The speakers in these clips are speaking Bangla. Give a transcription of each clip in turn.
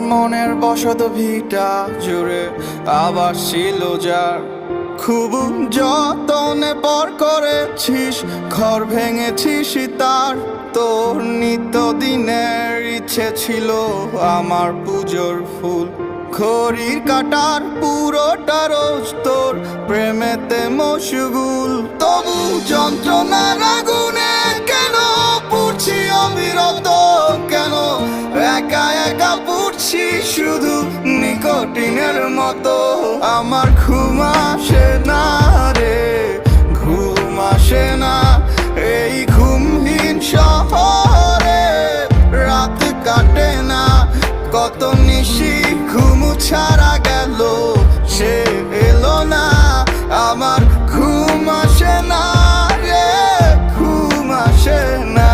মনের বসত ভিটা জুড়ে আবার ছিল যার, খুব যতনে পর করেছিস, ঘর ভেঙেছিস তার। তোর নিত্যদিনের ইচ্ছে ছিল আমার পুজোর ফুল, ঘড়ির কাটার পুরোটা রোজ তোর প্রেমেতে মশগুল। তবু যন্ত্রণার আগুনে কেন পুড়ছি অবিরত, কেন একা একা পুড়ছি শুধু নিকোটিনের মতো। আমার ঘুম আসে না রে, ঘুম আসে না এই ঘুমহীন শহরে, রাত কাটে না কত নিশি ঘুম ছাড়া গেল, সে এলো না। আমার ঘুম আসে না রে, ঘুম আসে না।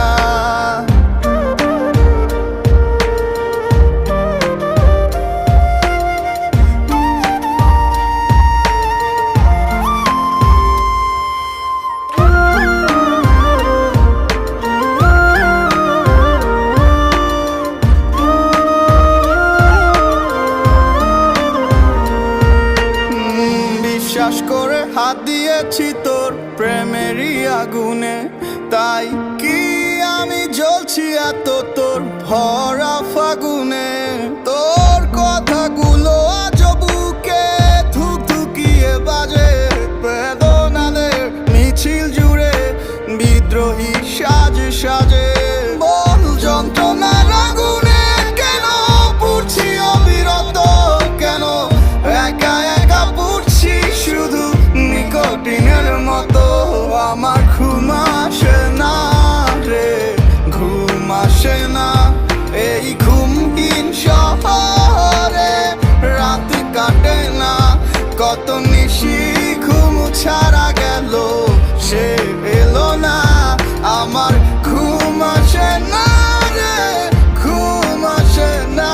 বিশ্বাস করে হাত দিয়েছি তোর প্রেমেরই আগুনে, তাই কি আমি জ্বলছি এত তোর ভরা ফাগুনে। তোর কথাগুলো আজ বুকে ধুকধুকিয়ে বাজে, বেদনাদের মিছিল জুড়ে বিদ্রোহী সাজে সাজে। বল যন্ত্রণার আগুনে কেন পুড়ছি অবিরত, কেন একা একা পুড়ছি শুধু নিকোটিনের মতো। আমার ঘুম আসে না রে, ঘুম আসে না এই ঘুমহীন শহরে, রাত কাটে না কত নিশি ঘুম ছাড়া গেল, সে এলো না। আমার ঘুম আসে না রে, ঘুম আসে না।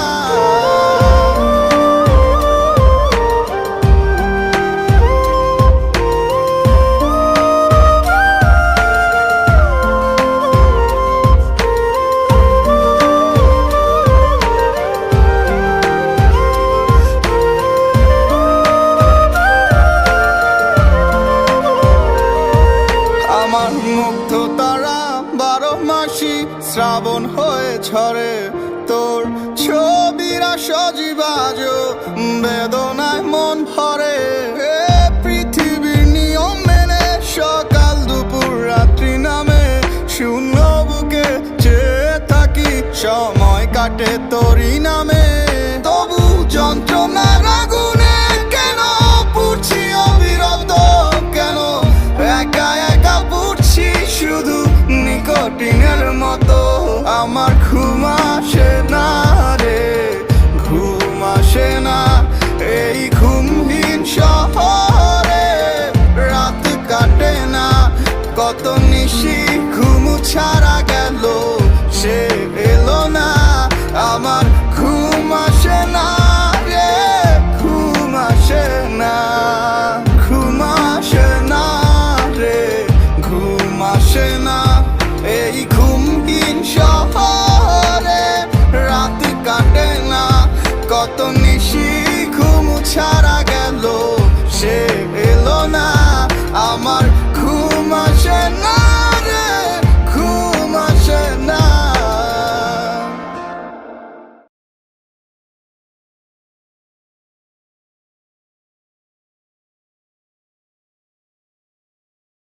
আমার মুগ্ধ তারা 12 মাসি শ্রাবণ হয়ে ঝরে, তোর ছবিরা সজীবাজ বেদনায় মন ভরে। পৃথিবীর নিয়ম মেনে সকাল দুপুর রাত্রি নামে শূন্য বুকে চেয়ে থাকি, সময় কাটে তোরই নামে। তবু যন্ত্রণার আগুনে কেন পুড়ছি অবিরত, কেন একা একা পুড়ছি শুধু নিকোটিনের মতো। আমার